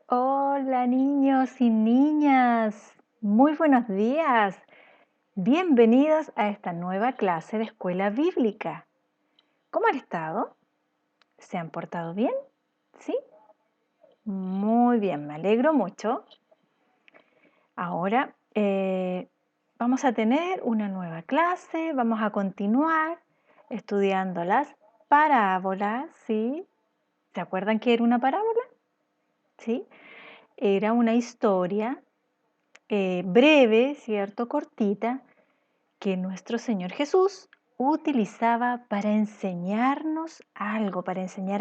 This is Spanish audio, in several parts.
Hola niños y niñas, muy buenos días. Bienvenidos a esta nueva clase de escuela bíblica. ¿Cómo han estado? ¿Se han portado bien? ¿Sí? Muy bien, me alegro mucho. Ahora vamos a tener una nueva clase, vamos a continuar estudiando las parábolas, ¿sí? ¿Se acuerdan qué era una parábola? ¿Sí? Era una historia breve, ¿cierto? Cortita, que nuestro Señor Jesús utilizaba para enseñar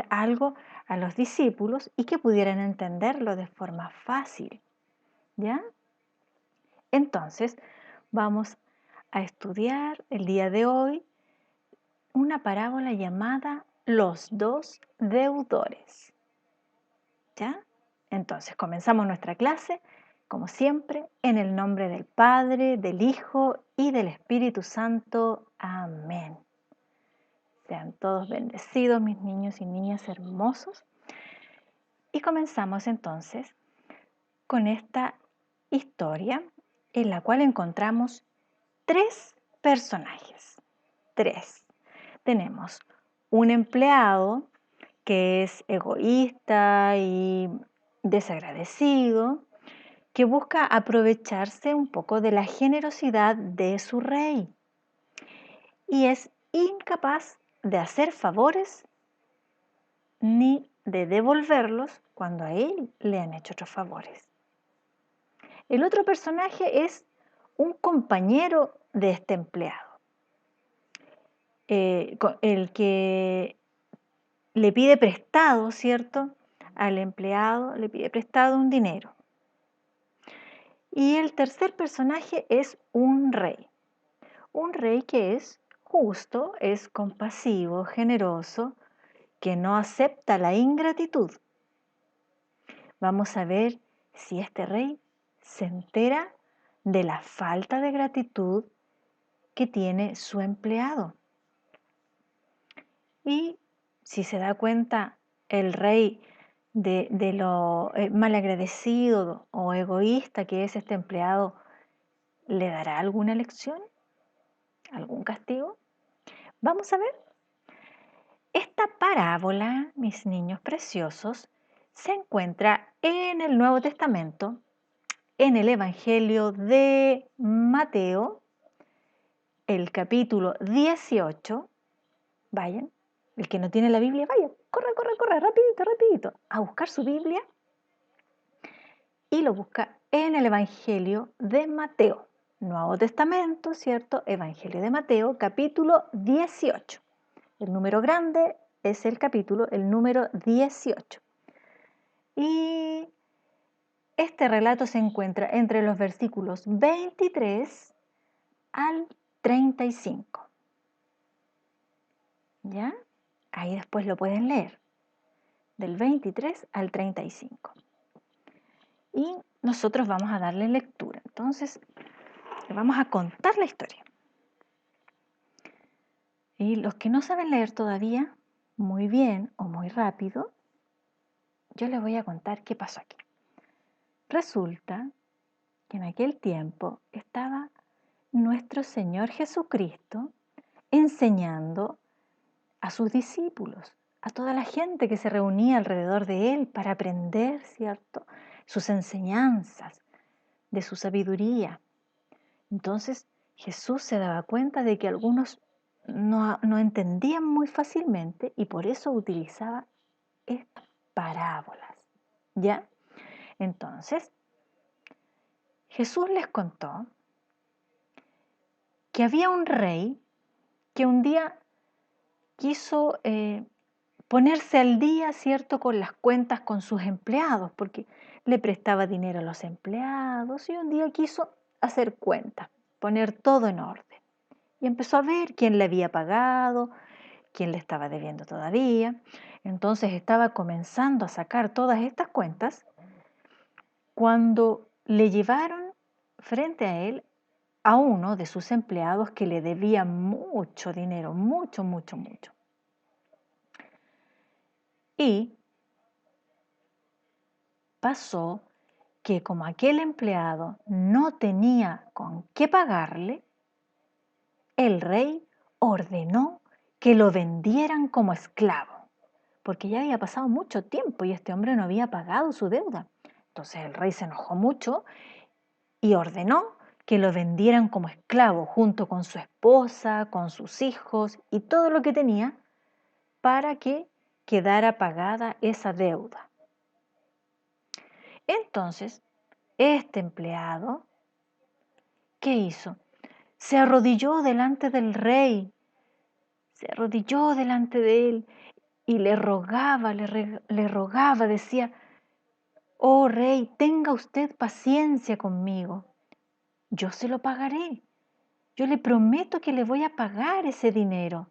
algo a los discípulos y que pudieran entenderlo de forma fácil, ¿ya? Entonces, vamos a estudiar el día de hoy una parábola llamada Los dos deudores, ¿ya? Entonces, comenzamos nuestra clase, como siempre, en el nombre del Padre, del Hijo y del Espíritu Santo. Amén. Sean todos bendecidos, mis niños y niñas hermosos. Y comenzamos entonces con esta historia en la cual encontramos tres personajes. Tres. Tenemos un empleado que es egoísta y desagradecido, que busca aprovecharse un poco de la generosidad de su rey y es incapaz de hacer favores ni de devolverlos cuando a él le han hecho otros favores. El otro personaje es un compañero de este empleado, el que le pide prestado, ¿cierto? Al empleado le pide prestado un dinero. Y el tercer personaje es un rey que es justo, es compasivo, generoso, que no acepta la ingratitud. Vamos a ver si este rey se entera de la falta de gratitud que tiene su empleado. Y si se da cuenta el rey de lo malagradecido o egoísta que es este empleado, ¿le dará alguna lección? ¿Algún castigo? Vamos a ver. Esta parábola, mis niños preciosos, se encuentra en el Nuevo Testamento, en el Evangelio de Mateo, el capítulo 18. Vayan, el que no tiene la Biblia, vaya, corre, corre, corre, rapidito, rapidito, a buscar su Biblia y lo busca en el Evangelio de Mateo. Nuevo Testamento, ¿cierto? Evangelio de Mateo, capítulo 18. El número grande es el capítulo, el número 18. Y este relato se encuentra entre los versículos 23 al 35. ¿Ya? Ahí después lo pueden leer, del 23 al 35. Y nosotros vamos a darle lectura. Entonces, le vamos a contar la historia. Y los que no saben leer todavía muy bien o muy rápido, yo les voy a contar qué pasó aquí. Resulta que en aquel tiempo estaba nuestro Señor Jesucristo enseñando a sus discípulos, a toda la gente que se reunía alrededor de Él para aprender, ¿cierto? Sus enseñanzas, de su sabiduría. Entonces Jesús se daba cuenta de que algunos no entendían muy fácilmente y por eso utilizaba estas parábolas. ¿Ya? Entonces, Jesús les contó que había un rey que un día quiso ponerse al día, ¿cierto?, con las cuentas con sus empleados, porque le prestaba dinero a los empleados y un día quiso hacer cuentas, poner todo en orden. Y empezó a ver quién le había pagado, quién le estaba debiendo todavía. Entonces estaba comenzando a sacar todas estas cuentas cuando le llevaron frente a él a uno de sus empleados que le debía mucho dinero, mucho, mucho, mucho. Y pasó que como aquel empleado no tenía con qué pagarle, el rey ordenó que lo vendieran como esclavo, porque ya había pasado mucho tiempo y este hombre no había pagado su deuda. Entonces el rey se enojó mucho y ordenó que lo vendieran como esclavo junto con su esposa, con sus hijos y todo lo que tenía para que quedara pagada esa deuda. Entonces, este empleado, ¿qué hizo? Se arrodilló delante del rey, se arrodilló delante de él y le rogaba, le rogaba, decía: oh rey, tenga usted paciencia conmigo, yo se lo pagaré, yo le prometo que le voy a pagar ese dinero,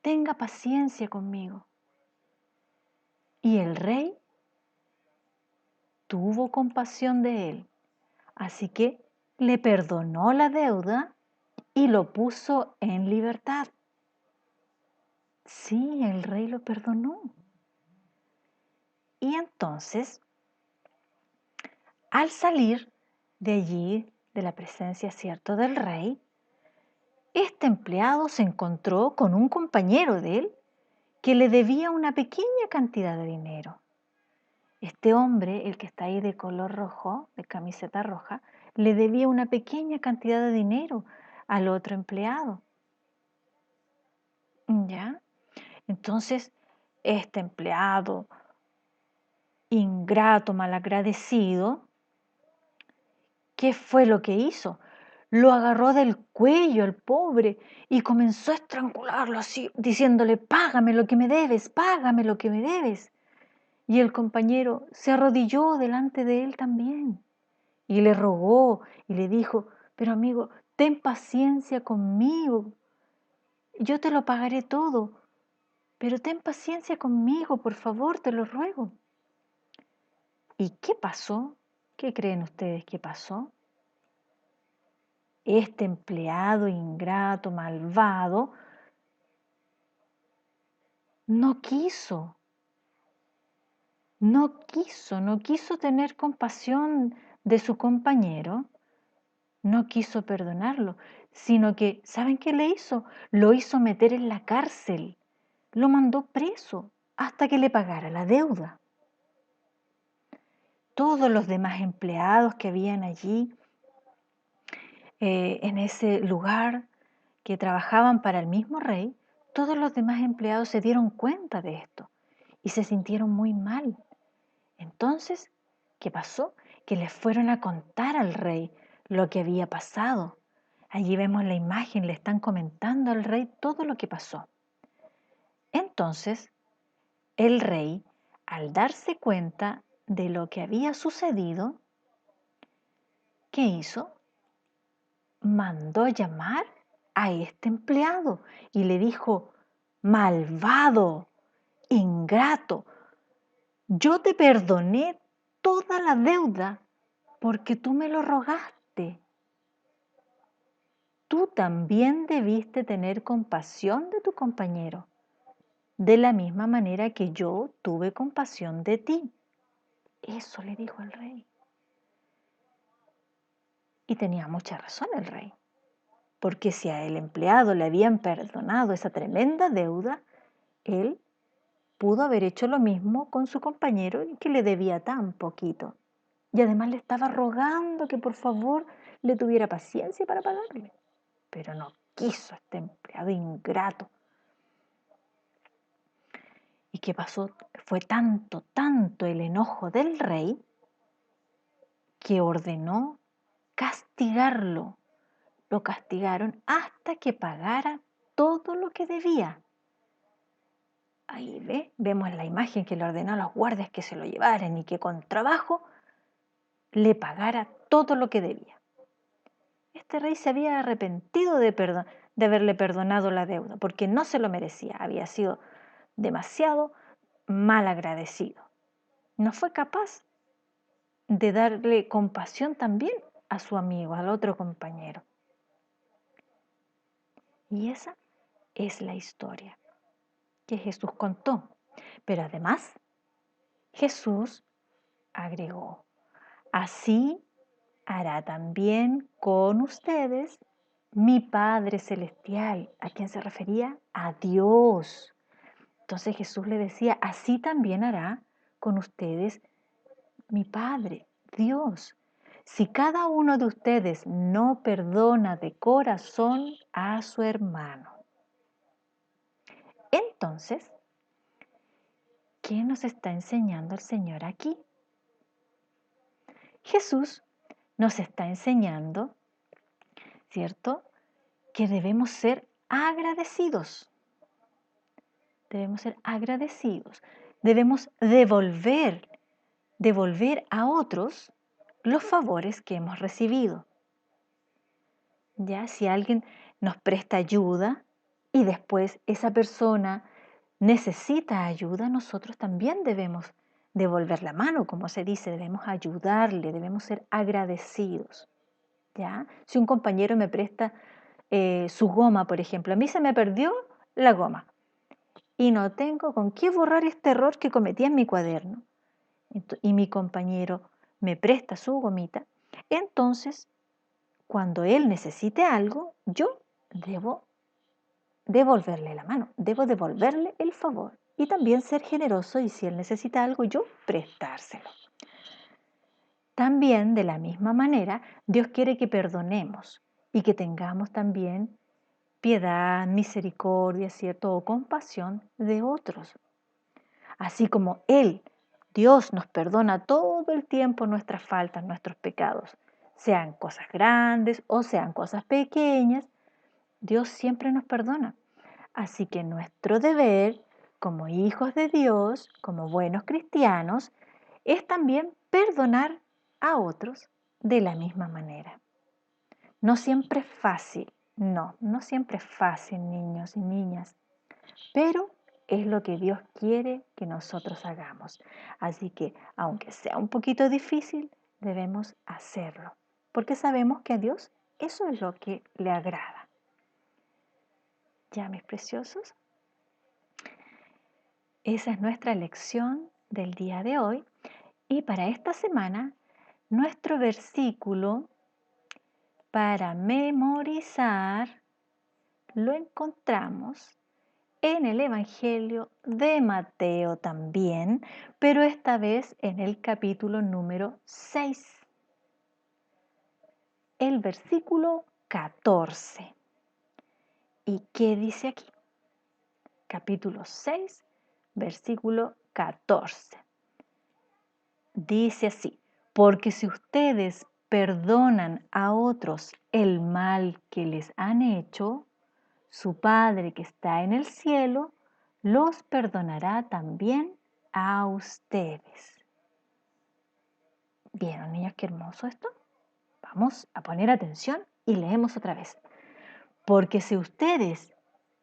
tenga paciencia conmigo. Y el rey tuvo compasión de él, así que le perdonó la deuda y lo puso en libertad. Sí, el rey lo perdonó. Y entonces, al salir de allí, de la presencia, cierto, del rey, este empleado se encontró con un compañero de él que le debía una pequeña cantidad de dinero. Este hombre, el que está ahí de color rojo, de camiseta roja, le debía una pequeña cantidad de dinero al otro empleado. ¿Ya? Entonces, este empleado, ingrato, malagradecido, ¿qué fue lo que hizo? Lo agarró del cuello al pobre y comenzó a estrangularlo así, diciéndole: págame lo que me debes, págame lo que me debes. Y el compañero se arrodilló delante de él también y le rogó y le dijo: pero amigo, ten paciencia conmigo, yo te lo pagaré todo, pero ten paciencia conmigo, por favor, te lo ruego. ¿Y qué pasó? ¿Qué creen ustedes que pasó? Este empleado ingrato, malvado, no quiso, no quiso tener compasión de su compañero, no quiso perdonarlo, sino que, ¿saben qué le hizo? Lo hizo meter en la cárcel, lo mandó preso hasta que le pagara la deuda. Todos los demás empleados que habían allí, en ese lugar, que trabajaban para el mismo rey, todos los demás empleados se dieron cuenta de esto y se sintieron muy mal. Entonces, ¿qué pasó? Que les fueron a contar al rey lo que había pasado. Allí vemos la imagen, le están comentando al rey todo lo que pasó. Entonces, el rey, al darse cuenta de lo que había sucedido, ¿qué hizo? Mandó llamar a este empleado y le dijo: malvado, ingrato, yo te perdoné toda la deuda porque tú me lo rogaste. Tú también debiste tener compasión de tu compañero, de la misma manera que yo tuve compasión de ti. Eso le dijo el rey. Y tenía mucha razón el rey, porque si a el empleado le habían perdonado esa tremenda deuda, él pudo haber hecho lo mismo con su compañero que le debía tan poquito. Y además le estaba rogando que por favor le tuviera paciencia para pagarle. Pero no quiso este empleado ingrato. ¿Y qué pasó? Fue tanto, tanto el enojo del rey que ordenó castigarlo. Lo castigaron hasta que pagara todo lo que debía. Ahí vemos en la imagen que le ordenó a los guardias que se lo llevaran y que con trabajo le pagara todo lo que debía. Este rey se había arrepentido de haberle perdonado la deuda, porque no se lo merecía, había sido demasiado mal agradecido. No fue capaz de darle compasión también a su amigo, al otro compañero. Y esa es la historia que Jesús contó. Pero además, Jesús agregó, así hará también con ustedes mi Padre Celestial. ¿A quién se refería? A Dios. Entonces Jesús le decía, así también hará con ustedes mi Padre, Dios. Si cada uno de ustedes no perdona de corazón a su hermano. Entonces, ¿qué nos está enseñando el Señor aquí? Jesús nos está enseñando, ¿cierto?, que debemos ser agradecidos. Debemos ser agradecidos. Debemos devolver a otros los favores que hemos recibido. Ya, si alguien nos presta ayuda y después esa persona necesita ayuda, nosotros también debemos devolver la mano, como se dice, debemos ayudarle, debemos ser agradecidos. ¿Ya? Si un compañero me presta su goma, por ejemplo, a mí se me perdió la goma y no tengo con qué borrar este error que cometí en mi cuaderno, y mi compañero me presta su gomita, entonces cuando él necesite algo, yo debo devolverle la mano, debo devolverle el favor y también ser generoso, y si él necesita algo, yo prestárselo. También, de la misma manera, Dios quiere que perdonemos y que tengamos también piedad, misericordia, ¿cierto?, o compasión de otros. Así como Él, Dios, nos perdona todo el tiempo nuestras faltas, nuestros pecados, sean cosas grandes o sean cosas pequeñas, Dios siempre nos perdona. Así que nuestro deber, como hijos de Dios, como buenos cristianos, es también perdonar a otros de la misma manera. No siempre es fácil, no siempre es fácil, niños y niñas, pero es lo que Dios quiere que nosotros hagamos. Así que, aunque sea un poquito difícil, debemos hacerlo, porque sabemos que a Dios eso es lo que le agrada. Ya, mis preciosos, esa es nuestra lección del día de hoy. Y para esta semana, nuestro versículo para memorizar lo encontramos en el Evangelio de Mateo también, pero esta vez en el capítulo número 6, el versículo 14. ¿Y qué dice aquí? Capítulo 6, versículo 14. Dice así, porque si ustedes perdonan a otros el mal que les han hecho, su Padre que está en el cielo los perdonará también a ustedes. ¿Vieron, niños, qué hermoso esto? Vamos a poner atención y leemos otra vez. Porque si ustedes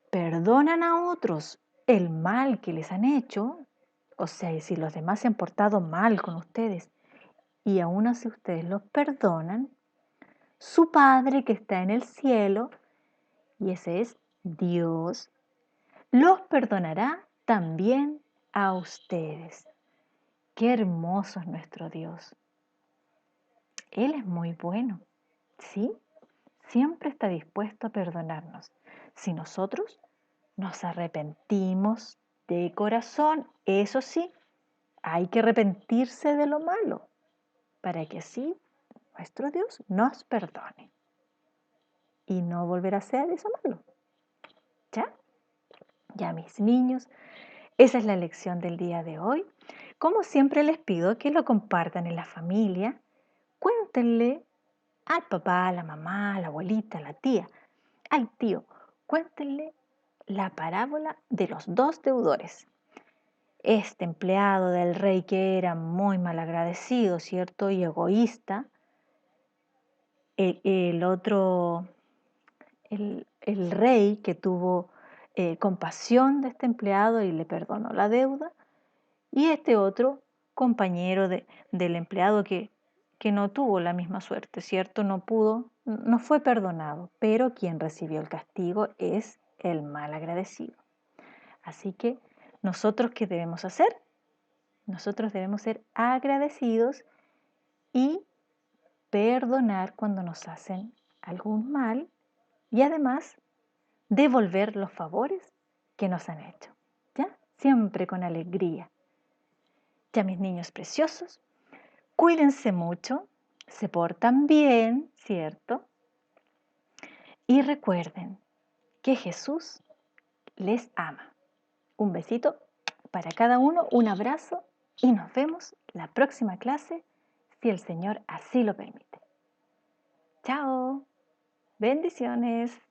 perdonan a otros el mal que les han hecho, o sea, si los demás se han portado mal con ustedes y aún así ustedes los perdonan, su Padre que está en el cielo, y ese es Dios, los perdonará también a ustedes. Qué hermoso es nuestro Dios. Él es muy bueno, ¿sí? Siempre está dispuesto a perdonarnos. Si nosotros nos arrepentimos de corazón, eso sí, hay que arrepentirse de lo malo para que así nuestro Dios nos perdone y no volver a hacer eso malo. ¿Ya? Ya, mis niños, esa es la lección del día de hoy. Como siempre les pido que lo compartan en la familia, cuéntenle al papá, a la mamá, a la abuelita, a la tía, al tío, cuéntenle la parábola de los dos deudores. Este empleado del rey que era muy malagradecido, ¿cierto? Y egoísta. El otro, el rey que tuvo compasión de este empleado y le perdonó la deuda. Y este otro compañero del empleado que no tuvo la misma suerte, ¿cierto? No pudo, no fue perdonado, pero quien recibió el castigo es el mal agradecido. Así que, ¿nosotros qué debemos hacer? Nosotros debemos ser agradecidos y perdonar cuando nos hacen algún mal y además devolver los favores que nos han hecho. ¿Ya? Siempre con alegría. Ya mis niños preciosos, cuídense mucho, se portan bien, ¿cierto? Y recuerden que Jesús les ama. Un besito para cada uno, un abrazo y nos vemos la próxima clase si el Señor así lo permite. Chao, bendiciones.